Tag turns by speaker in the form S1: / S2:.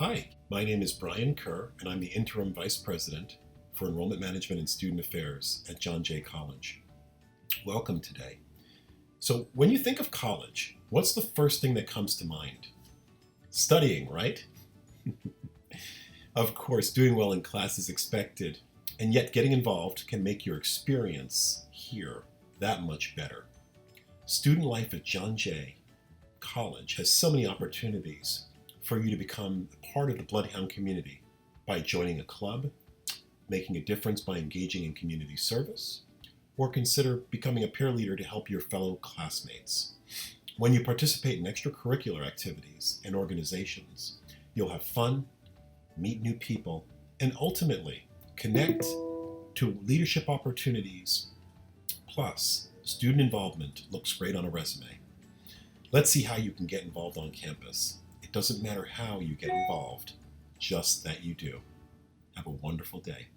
S1: Hi, my name is Brian Kerr, and I'm the Interim Vice President for Enrollment Management and Student Affairs at John Jay College. Welcome today. So, when you think of college, what's the first thing that comes to mind? Studying, right? Of course, doing well in class is expected, and yet getting involved can make your experience here that much better. Student life at John Jay College has so many opportunities for you to become part of the Bloodhound community by joining a club, making a difference by engaging in community service, or consider becoming a peer leader to help your fellow classmates. When you participate in extracurricular activities and organizations, you'll have fun, meet new people, and ultimately connect to leadership opportunities. Plus, student involvement looks great on a resume. Let's see how you can get involved on campus. It doesn't matter how you get involved, just that you do. Have a wonderful day.